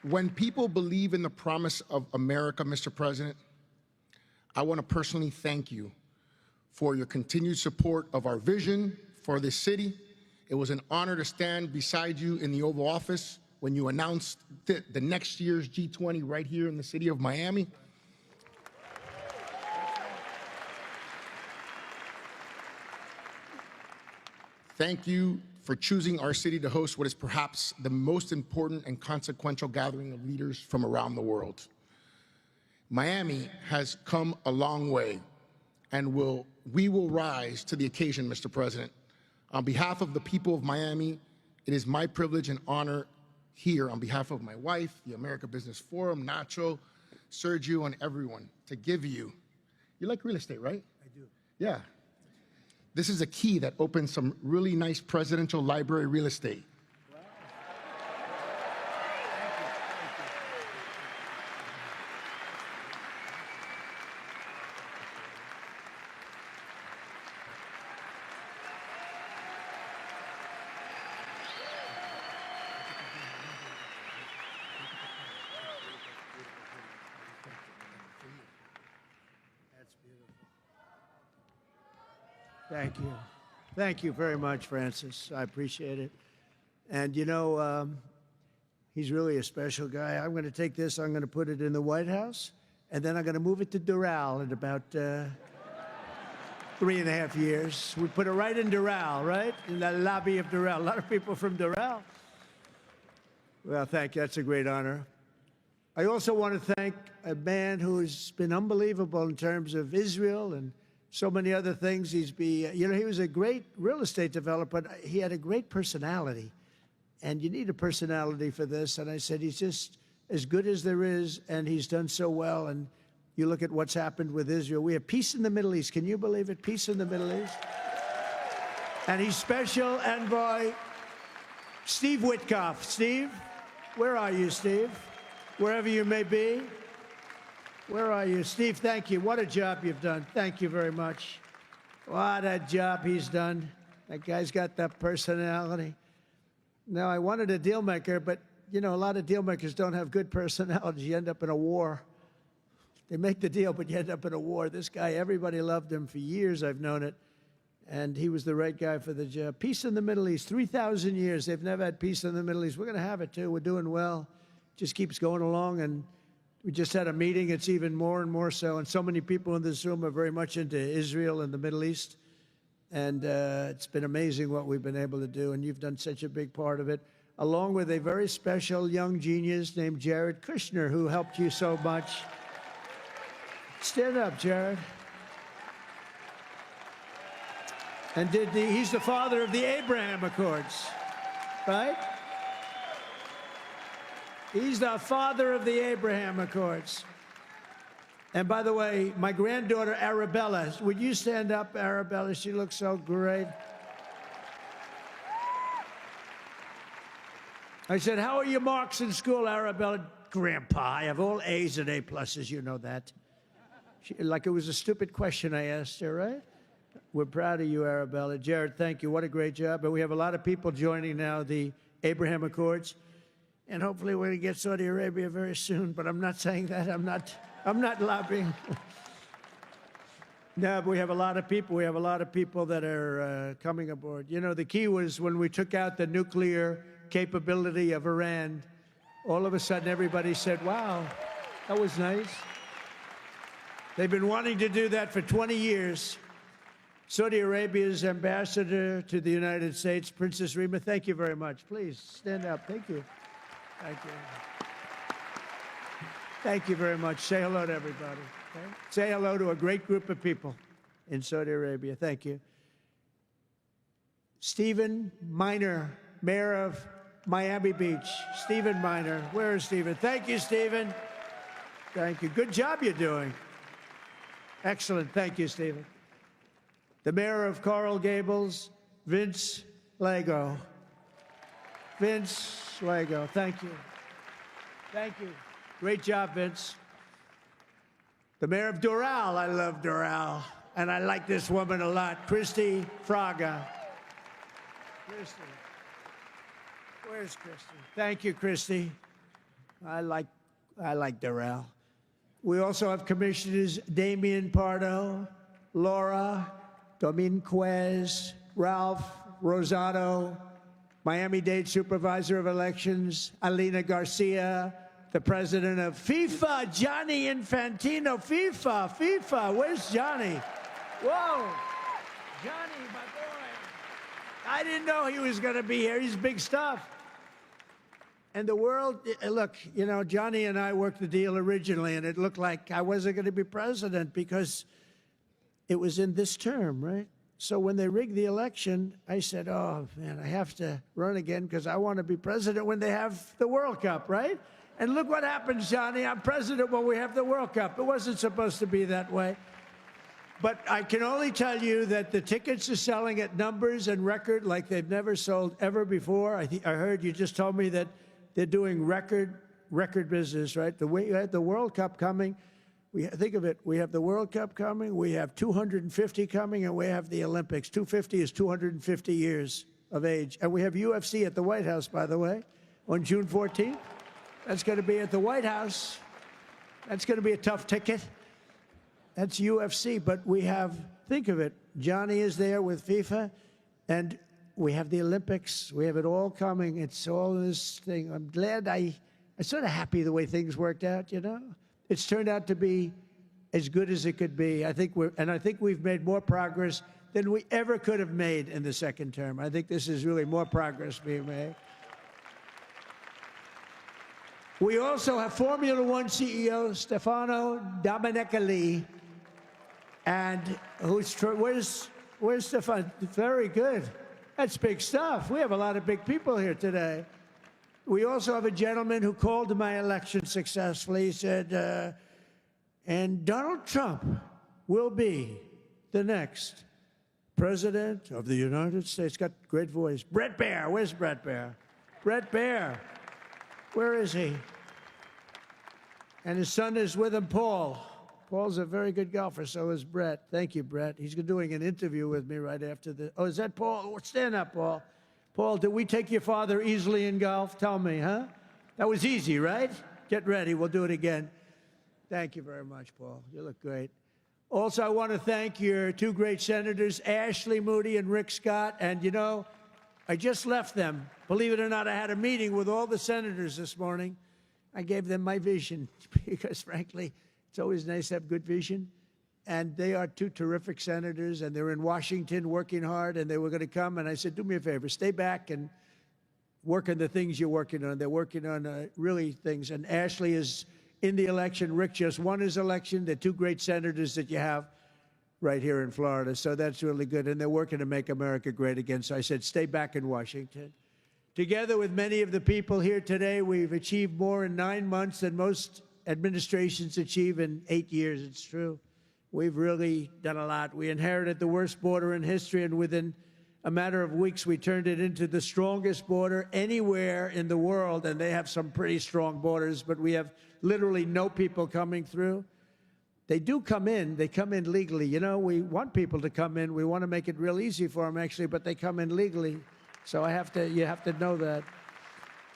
When people believe in the promise of America, Mr. President, I want to personally thank you for your continued support of our vision for this city. It was an honor to stand beside you in the Oval Office when you announced the next year's G20 right here in the city of Miami. Thank you for choosing our city to host what is perhaps the most important and consequential gathering of leaders from around the world. Miami has come a long way, and we will rise to the occasion, Mr. President. On behalf of the people of Miami, it is my privilege and honor here on behalf of my wife, the America Business Forum, Nacho, Sergio, and everyone to give you like real estate, right? I do. Yeah. This is a key that opens some really nice presidential library real estate. Wow. That's beautiful. Thank you. Thank you very much, Francis. I appreciate it. And you know, he's really a special guy. I'm going to take this, I'm going to put it in the White House, and then I'm going to move it to Doral in about 3.5 years. We put it right in Doral, right? In the lobby of Doral. A lot of people from Doral. Well, thank you. That's a great honor. I also want to thank a man who's been unbelievable in terms of Israel and so many other things. He was a great real estate developer, but he had a great personality. And you need a personality for this. And I said, he's just as good as there is, and he's done so well. And you look at what's happened with Israel. We have peace in the Middle East. Can you believe it? Peace in the Middle East. And he's Special Envoy Steve Witkoff. Steve, where are you, Steve? Wherever you may be. Where are you? Steve, thank you. What a job you've done. Thank you very much. What a job he's done. That guy's got that personality. Now, I wanted a deal maker, but, you know, a lot of deal makers don't have good personalities. You end up in a war. They make the deal, but you end up in a war. This guy, everybody loved him for years. I've known it. And he was the right guy for the job. Peace in the Middle East. 3,000 years. They've never had peace in the Middle East. We're going to have it, too. We're doing well. Just keeps going along. And we just had a meeting. It's even more and more so. And so many people in this room are very much into Israel and the Middle East. And it's been amazing what we've been able to do. And you've done such a big part of it, along with a very special young genius named Jared Kushner, who helped you so much. Stand up, Jared. And he's the father of the Abraham Accords, right? He's the father of the Abraham Accords. And by the way, my granddaughter, Arabella, would you stand up, Arabella? She looks so great. I said, how are your marks in school, Arabella? Grandpa, I have all A's and A pluses, you know that. Like it was a stupid question I asked her, right? We're proud of you, Arabella. Jared, thank you. What a great job. And we have a lot of people joining now the Abraham Accords. And hopefully we're going to get Saudi Arabia very soon, but I'm not saying that. I'm not lobbying. No, but we have a lot of people. We have a lot of people that are coming aboard. You know, the key was when we took out the nuclear capability of Iran, all of a sudden everybody said, wow, that was nice. They've been wanting to do that for 20 years. Saudi Arabia's ambassador to the United States, Princess Rima. Thank you very much. Please stand up. Thank you. Thank you. Thank you very much. Say hello to everybody. Okay? Say hello to a great group of people in Saudi Arabia. Thank you. Stephen Miner, Mayor of Miami Beach. Stephen Miner. Where is Stephen? Thank you, Stephen. Thank you. Good job you're doing. Excellent. Thank you, Stephen. The Mayor of Coral Gables, Vince Lego. Vince Lego. Thank you. Thank you. Great job, Vince. The Mayor of Doral. I love Doral. And I like this woman a lot. Christy Fraga. Christy. Where's Christy? Thank you, Christy. I like Doral. We also have Commissioners Damian Pardo, Laura Dominguez, Ralph Rosado, Miami-Dade Supervisor of Elections, Alina Garcia, the President of FIFA, Gianni Infantino. FIFA, where's Johnny? Whoa, Johnny, my boy. I didn't know he was going to be here. He's big stuff. And the world, look, you know, Johnny and I worked the deal originally, and it looked like I wasn't going to be president because it was in this term, right? So when they rigged the election, I said, oh, man, I have to run again because I want to be president when they have the World Cup, right? And look what happens, Johnny. I'm president when we have the World Cup. It wasn't supposed to be that way. But I can only tell you that the tickets are selling at numbers and record like they've never sold ever before. I heard you just told me that they're doing record business, right? The way you had the World Cup coming, think of it, we have the World Cup coming, we have 250 coming, and we have the Olympics. 250 is 250 years of age. And we have UFC at the White House, by the way, on June 14th. That's going to be at the White House. That's going to be a tough ticket. That's UFC, but we have, think of it, Johnny is there with FIFA, and we have the Olympics. We have it all coming. It's all this thing. I'm glad I'm sort of happy the way things worked out, you know? It's turned out to be as good as it could be. I think we've made more progress than we ever could have made in the second term. I think this is really more progress being made. We also have Formula One CEO Stefano Domenicali, and where's Stefano? Very good. That's big stuff. We have a lot of big people here today. We also have a gentleman who called my election successfully. He said, and Donald Trump will be the next president of the United States. Got a great voice. Bret Baier. Where's Bret Baier? Bret Baier. Where is he? And his son is with him, Paul. Paul's a very good golfer, so is Bret. Thank you, Bret. He's doing an interview with me right after the... Oh, is that Paul? Stand up, Paul. Paul, did we take your father easily in golf? Tell me, huh? That was easy, right? Get ready. We'll do it again. Thank you very much, Paul. You look great. Also, I want to thank your two great senators, Ashley Moody and Rick Scott. And, you know, I just left them. Believe it or not, I had a meeting with all the senators this morning. I gave them my vision because, frankly, it's always nice to have good vision. And they are two terrific senators, and they're in Washington working hard, and they were going to come. And I said, do me a favor, stay back and work on the things you're working on. They're working on really things. And Ashley is in the election. Rick just won his election. They're two great senators that you have right here in Florida. So that's really good. And they're working to make America great again. So I said, stay back in Washington. Together with many of the people here today, we've achieved more in 9 months than most administrations achieve in 8 years. It's true. We've really done a lot. We inherited the worst border in history, and within a matter of weeks, we turned it into the strongest border anywhere in the world, and they have some pretty strong borders, but we have literally no people coming through. They do come in. They come in legally. You know, we want people to come in. We want to make it real easy for them, actually, but they come in legally. So you have to know that.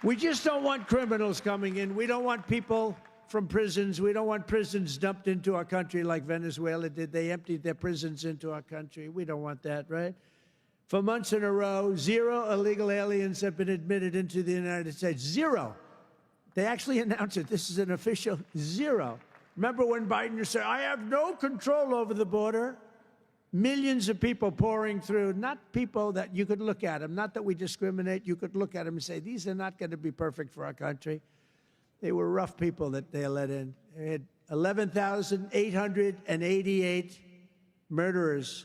We just don't want criminals coming in. We don't want people from prisons. We don't want prisons dumped into our country like Venezuela did. They emptied their prisons into our country. We don't want that, right? For months in a row, 0 illegal aliens have been admitted into the United States. 0. They actually announced it. This is an official 0. Remember when Biden said, I have no control over the border? Millions of people pouring through, not people that you could look at them, not that we discriminate. You could look at them and say, these are not going to be perfect for our country. They were rough people that they let in. They had 11,888 murderers,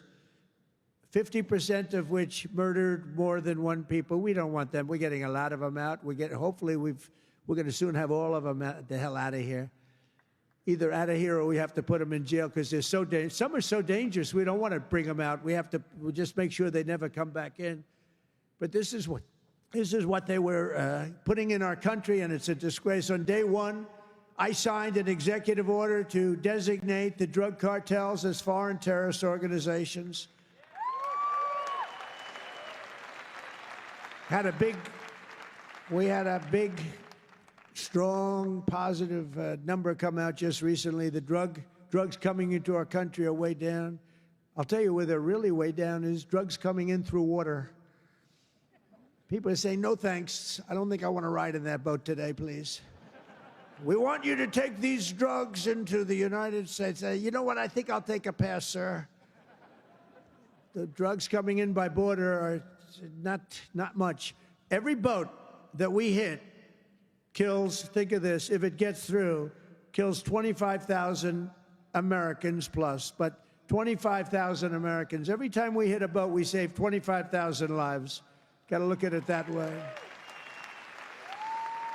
50% of which murdered more than one people. We don't want them. We're getting a lot of them out. Hopefully we're going to soon have all of them the hell out of here. Either out of here or we have to put them in jail because they're so dangerous. Some are so dangerous we don't want to bring them out. We'll just make sure they never come back in. But this is what they were putting in our country, and it's a disgrace. On day one, I signed an executive order to designate the drug cartels as foreign terrorist organizations. We had a big, strong, positive number come out just recently. The drugs coming into our country are way down. I'll tell you where they're really way down is drugs coming in through water. People are saying, no thanks. I don't think I want to ride in that boat today, please. We want you to take these drugs into the United States. You know what? I think I'll take a pass, sir. The drugs coming in by border are not much. Every boat that we hit kills, think of this, if it gets through, kills 25,000 Americans plus, but 25,000 Americans. Every time we hit a boat, we save 25,000 lives. Got to look at it that way.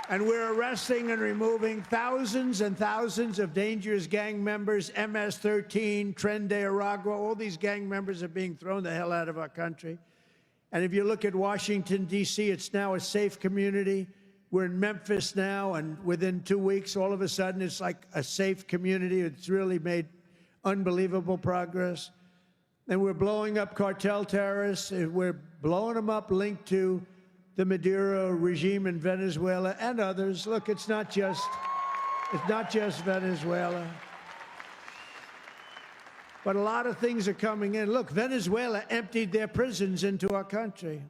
And we're arresting and removing thousands and thousands of dangerous gang members, MS-13, Tren de Aragua, all these gang members are being thrown the hell out of our country. And if you look at Washington, D.C., it's now a safe community. We're in Memphis now, and within 2 weeks, all of a sudden, it's like a safe community. It's really made unbelievable progress. And we're blowing up cartel terrorists. We're blowing them up linked to the Maduro regime in Venezuela and others. Look, it's not just Venezuela. But a lot of things are coming in. Look, Venezuela emptied their prisons into our country.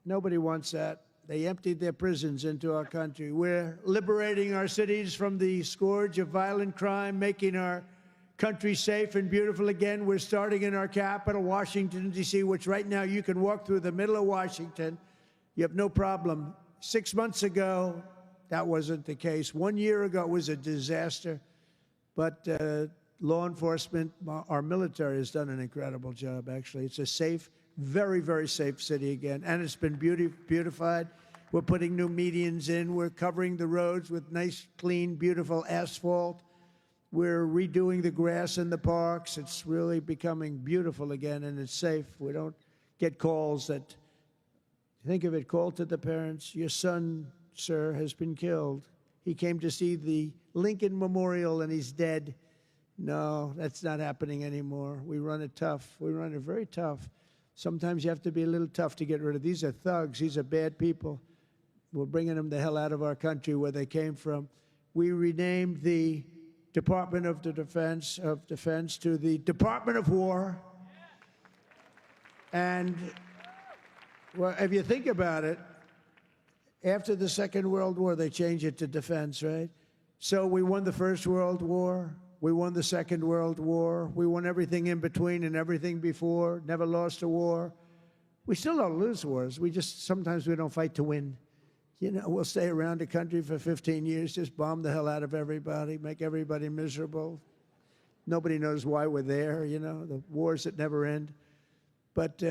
Nobody wants that. They emptied their prisons into our country. We're liberating our cities from the scourge of violent crime, making our country safe and beautiful again. We're starting in our capital, Washington, D.C., which right now you can walk through the middle of Washington. You have no problem. 6 months ago, that wasn't the case. 1 year ago, it was a disaster. But law enforcement, our military has done an incredible job, actually. It's a safe, very, very safe city again. And it's been beautified. We're putting new medians in. We're covering the roads with nice, clean, beautiful asphalt. We're redoing the grass in the parks. It's really becoming beautiful again, and it's safe. We don't get calls that, think of it, call to the parents, your son, sir, has been killed. He came to see the Lincoln Memorial, and he's dead. No, that's not happening anymore. We run it tough. We run it very tough. Sometimes you have to be a little tough to get rid of. These are thugs. These are bad people. We're bringing them the hell out of our country where they came from. We renamed the Department of Defense to the Department of War. And well, if you think about it, after the Second World War, they changed it to defense, right? So we won the First World War. We won the Second World War. We won everything in between and everything before, never lost a war. We still don't lose wars. Sometimes we don't fight to win. You know, we'll stay around the country for 15 years, just bomb the hell out of everybody, make everybody miserable. Nobody knows why we're there, you know, the wars that never end. But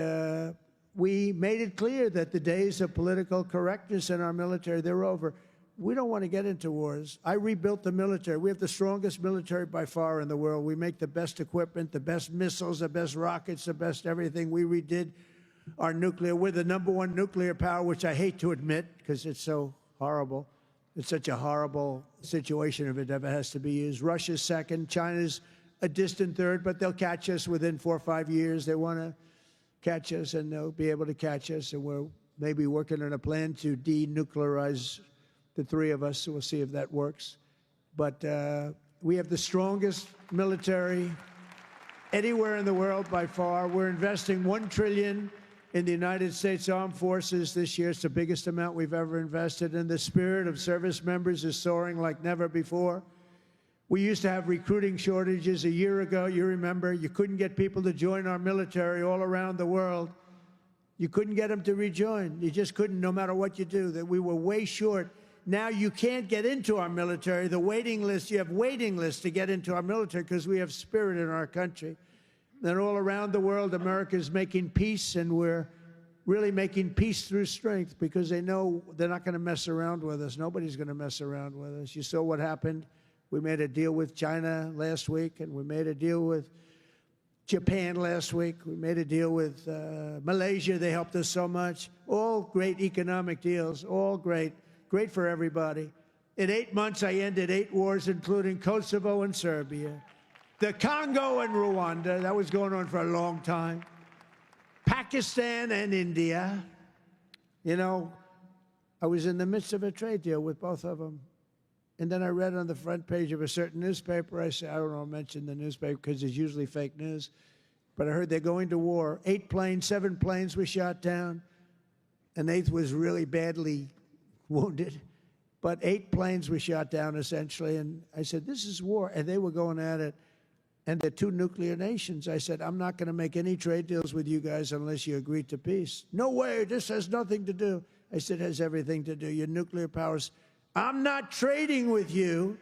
we made it clear that the days of political correctness in our military, they're over. We don't want to get into wars. I rebuilt the military. We have the strongest military by far in the world. We make the best equipment, the best missiles, the best rockets, the best everything. We redid our nuclear. We're the #1 nuclear power, which I hate to admit because it's so horrible. It's such a horrible situation if it ever has to be used. Russia's second. China's a distant third, but they'll catch us within 4 or 5 years. They want to catch us, and they'll be able to catch us. And we're maybe working on a plan to denuclearize the three of us, so we'll see if that works. But we have the strongest military anywhere in the world by far. We're investing $1 trillion in the United States Armed Forces this year. It's the biggest amount we've ever invested, and the spirit of service members is soaring like never before. We used to have recruiting shortages a year ago. You remember, you couldn't get people to join our military all around the world. You couldn't get them to rejoin. You just couldn't, no matter what you do, that we were way short. Now you can't get into our military. The waiting list, you have waiting lists to get into our military because we have spirit in our country. Then all around the world, America is making peace, and we're really making peace through strength because they know they're not going to mess around with us. Nobody's going to mess around with us. You saw what happened. We made a deal with China last week, and we made a deal with Japan last week. We made a deal with Malaysia. They helped us so much. All great economic deals, all great. Great for everybody. In 8 months, I ended 8 wars, including Kosovo and Serbia, the Congo and Rwanda. That was going on for a long time. Pakistan and India. You know, I was in the midst of a trade deal with both of them. And then I read on the front page of a certain newspaper, I said, I don't know, mention the newspaper because it's usually fake news, but I heard they're going to war. 7 planes were shot down. An 8th was really badly wounded, but 8 planes were shot down essentially. And I said, this is war. And they were going at it. And they're 2 nuclear nations. I said, I'm not going to make any trade deals with you guys unless you agree to peace. No way, this has nothing to do. I said, it has everything to do. Your nuclear powers. I'm not trading with you.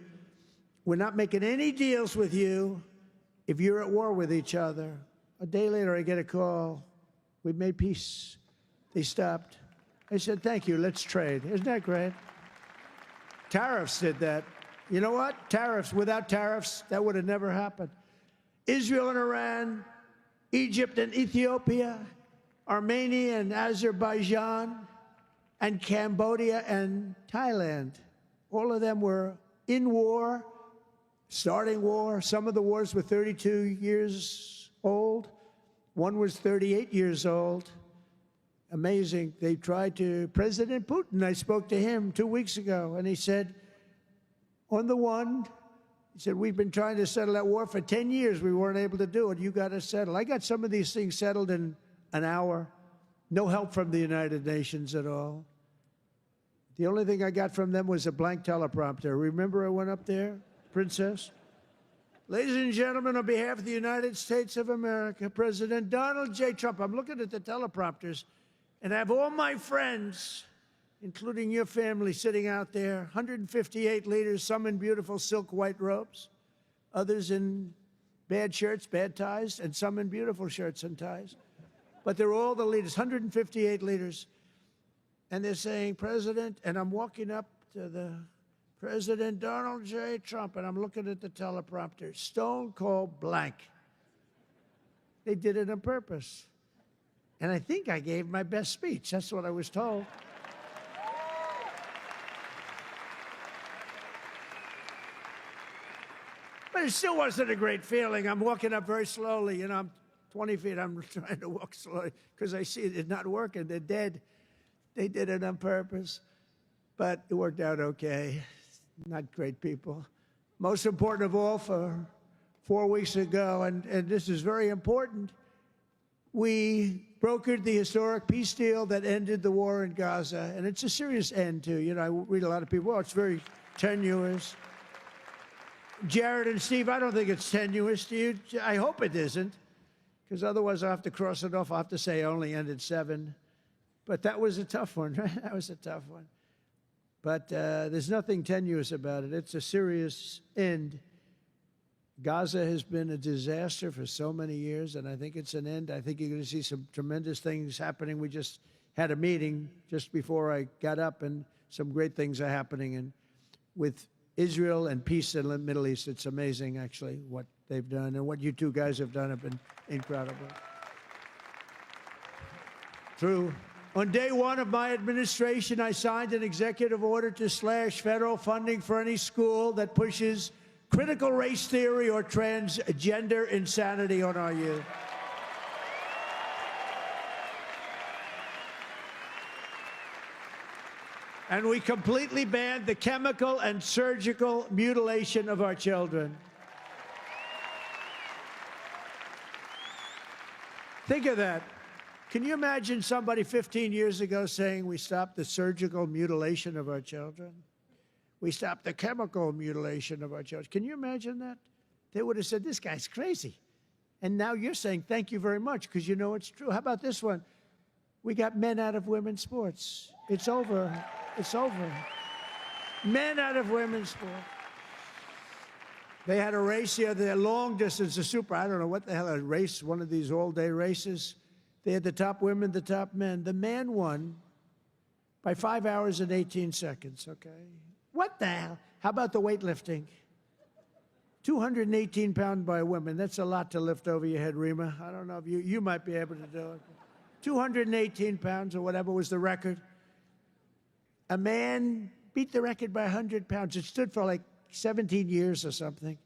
We're not making any deals with you if you're at war with each other. A day later, I get a call. We've made peace. They stopped. I said, thank you, let's trade. Isn't that great? Tariffs did that. You know what? Tariffs. Without tariffs, that would have never happened. Israel and Iran, Egypt and Ethiopia, Armenia and Azerbaijan, and Cambodia and Thailand. All of them were in war, starting war. Some of the wars were 32 years old. One was 38 years old. Amazing. They tried to, President Putin, I spoke to him 2 weeks ago, and he said, on the one, he said, we've been trying to settle that war for 10 years. We weren't able to do it. You got to settle. I got some of these things settled in an hour. No help from the United Nations at all. The only thing I got from them was a blank teleprompter. Remember I went up there, Princess? Ladies and gentlemen, on behalf of the United States of America, President Donald J. Trump, I'm looking at the teleprompters, and I have all my friends, including your family, sitting out there, 158 leaders, some in beautiful silk white robes, others in bad shirts, bad ties, and some in beautiful shirts and ties. But they're all the leaders, 158 leaders. And they're saying, President, and I'm walking up to the President Donald J. Trump, and I'm looking at the teleprompter, stone cold blank. They did it on purpose. And I think I gave my best speech. That's what I was told. But it still wasn't a great feeling. I'm walking up very slowly. You know, I'm 20 feet. I'm trying to walk slowly because I see it's not working. They're dead. They did it on purpose. But it worked out okay. Not great people. Most important of all, for 4 weeks ago, and this is very important, we brokered the historic peace deal that ended the war in Gaza. And it's a serious end, too. You know, I read a lot of people, oh, it's very tenuous. Jared and Steve, I don't think it's tenuous to you. I hope it isn't, because otherwise I'll have to cross it off. I'll have to say I only ended 7. But that was a tough one, right? That was a tough one. But there's nothing tenuous about it. It's a serious end. Gaza has been a disaster for so many years, and I think it's an end. I think you're going to see some tremendous things happening. We just had a meeting just before I got up, and some great things are happening. And with Israel and peace in the Middle East, it's amazing, actually, what they've done. And what you two guys have done have been incredible. On day 1 of my administration, I signed an executive order to slash federal funding for any school that pushes critical race theory or transgender insanity on our youth. And we completely banned the chemical and surgical mutilation of our children. Think of that. Can you imagine somebody 15 years ago saying we stopped the surgical mutilation of our children? We stopped the chemical mutilation of our children. Can you imagine that? They would have said, this guy's crazy. And now you're saying, thank you very much, because you know it's true. How about this one? We got men out of women's sports. It's over. It's over. Men out of women's sports. They had a race here, the long distance, I don't know what the hell, a race, one of these all-day races. They had the top women, the top men. The man won by 5 hours and 18 seconds, okay? What the hell? How about the weightlifting? 218 pounds by women. That's a lot to lift over your head, Rima. I don't know if you might be able to do it. 218 pounds or whatever was the record. A man beat the record by 100 pounds. It stood for like 17 years or something.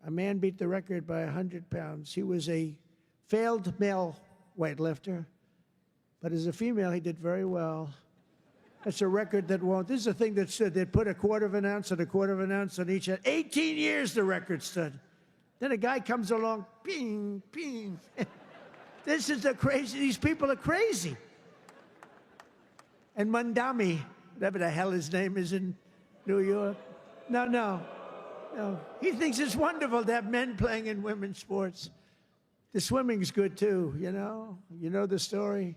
A man beat the record by 100 pounds. He was a failed male weightlifter, but as a female, he did very well. That's a record that won't. This is a thing that stood. They'd put a quarter of an ounce and a quarter of an ounce on each end. 18 years the record stood. Then a guy comes along, ping, ping. This is the crazy. These people are crazy. And Mandami, whatever the hell his name is in New York. No. He thinks it's wonderful to have men playing in women's sports. The swimming's good too, you know? You know the story?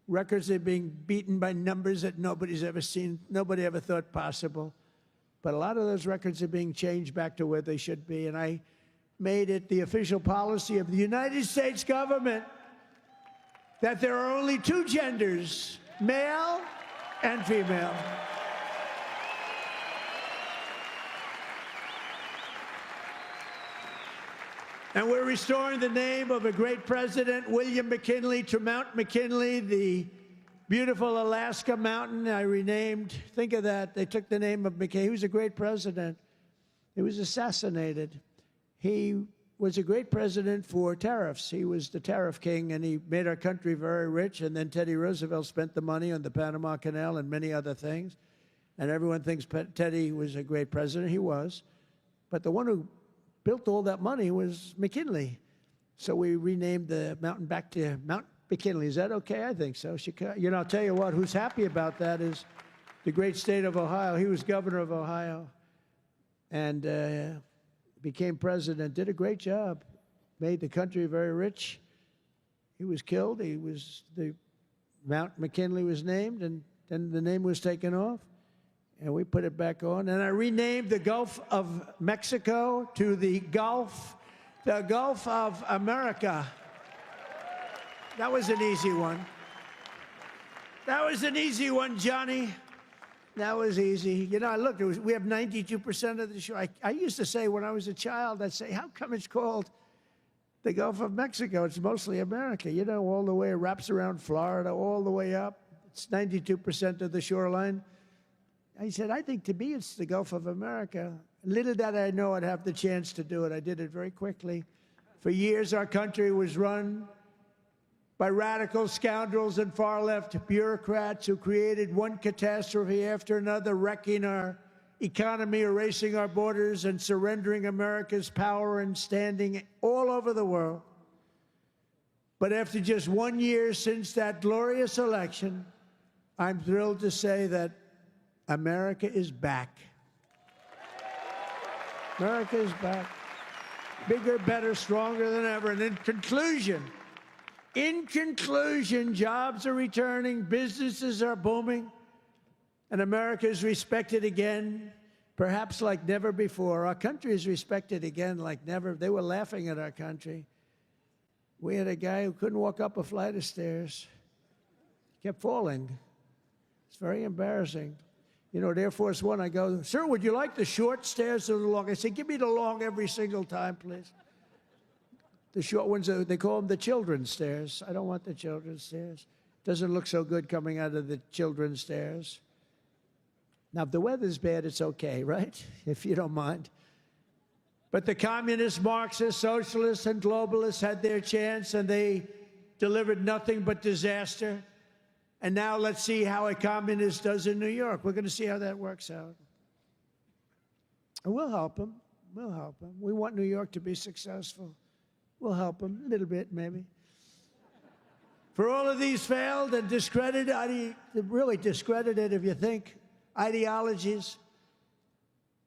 Records are being beaten by numbers that nobody's ever seen, nobody ever thought possible. But a lot of those records are being changed back to where they should be. And I made it the official policy of the United States government that there are only two genders, male and female. And we're restoring the name of a great president, William McKinley, to Mount McKinley, the beautiful Alaska mountain I renamed. Think of that. They took the name of McKinley. He was a great president. He was assassinated. He was a great president for tariffs. He was the tariff king, and he made our country very rich. And then Teddy Roosevelt spent the money on the Panama Canal and many other things. And everyone thinks Teddy was a great president. He was. But the one who built all that money was McKinley. So we renamed the mountain back to Mount McKinley. Is that okay? I think so. You know, I'll tell you what, who's happy about that is the great state of Ohio. He was governor of Ohio and became president, did a great job, made the country very rich. He was killed. Mount McKinley was named, and then the name was taken off. And we put it back on. And I renamed the Gulf of Mexico to the Gulf of America. That was an easy one. That was an easy one, Johnny. That was easy. You know, I looked, we have 92% of the shore. I used to say when I was a child, I'd say, how come it's called the Gulf of Mexico? It's mostly America. You know, all the way, it wraps around Florida, all the way up. It's 92% of the shoreline. I said, I think to me it's the Gulf of America. Little did I know I'd have the chance to do it. I did it very quickly. For years, our country was run by radical scoundrels and far-left bureaucrats who created one catastrophe after another, wrecking our economy, erasing our borders, and surrendering America's power and standing all over the world. But after just 1 year since that glorious election, I'm thrilled to say that America is back. America is back. Bigger, better, stronger than ever. And in conclusion, jobs are returning, businesses are booming, and America is respected again, perhaps like never before. Our country is respected again like never. They were laughing at our country. We had a guy who couldn't walk up a flight of stairs. Kept falling. It's very embarrassing. You know, at Air Force One, I go, sir, would you like the short stairs or the long? I say, give me the long every single time, please. The short ones, they call them the children's stairs. I don't want the children's stairs. Doesn't look so good coming out of the children's stairs. Now, if the weather's bad, it's okay, right? If you don't mind. But the communists, Marxists, socialists, and globalists had their chance, and they delivered nothing but disaster. And now let's see how a communist does in New York. We're going to see how that works out. And we'll help them. We'll help them. We want New York to be successful. We'll help them a little bit, maybe. For all of these failed and discredited, really discredited if you think, ideologies,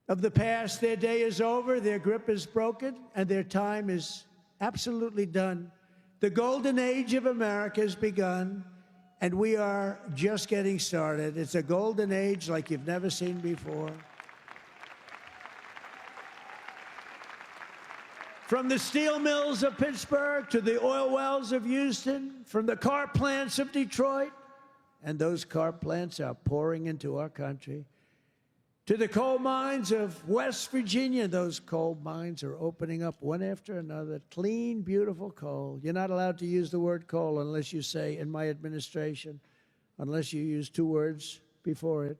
of the past. Their day is over, their grip is broken, and their time is absolutely done. The golden age of America has begun, and we are just getting started. It's a golden age like you've never seen before. From the steel mills of Pittsburgh to the oil wells of Houston, from the car plants of Detroit, and those car plants are pouring into our country, to the coal mines of West Virginia. Those coal mines are opening up one after another. Clean, beautiful coal. You're not allowed to use the word coal unless you say, in my administration, unless you use two words before it.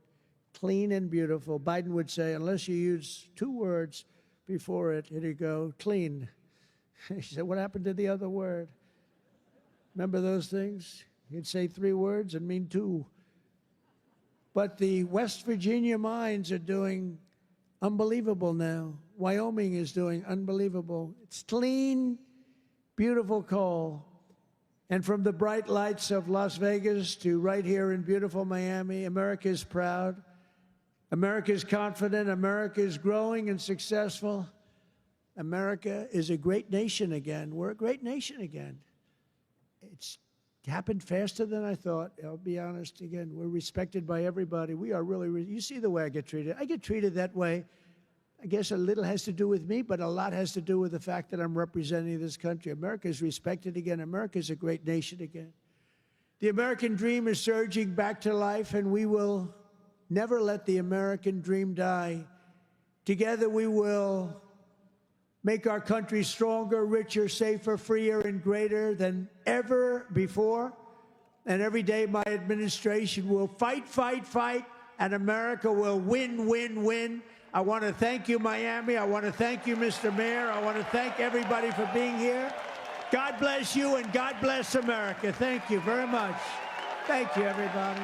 Clean and beautiful. Biden would say, unless you use two words before it, here you go, clean. He said, what happened to the other word? Remember those things? He'd say three words and mean two. But the West Virginia mines are doing unbelievable now. Wyoming is doing unbelievable. It's clean, beautiful coal. And from the bright lights of Las Vegas to right here in beautiful Miami, America is proud. America is confident. America is growing and successful. America is a great nation again. We're a great nation again. It's happened faster than I thought. I'll be honest again. We're respected by everybody. We are really, you see the way I get treated. I get treated that way. I guess a little has to do with me, but a lot has to do with the fact that I'm representing this country. America is respected again. America is a great nation again. The American dream is surging back to life, and we will never let the American dream die. Together we will make our country stronger, richer, safer, freer, and greater than ever before. And every day my administration will fight, fight, fight, and America will win, win, win. I want to thank you, Miami. I want to thank you, Mr. Mayor. I want to thank everybody for being here. God bless you, and God bless America. Thank you very much. Thank you, everybody.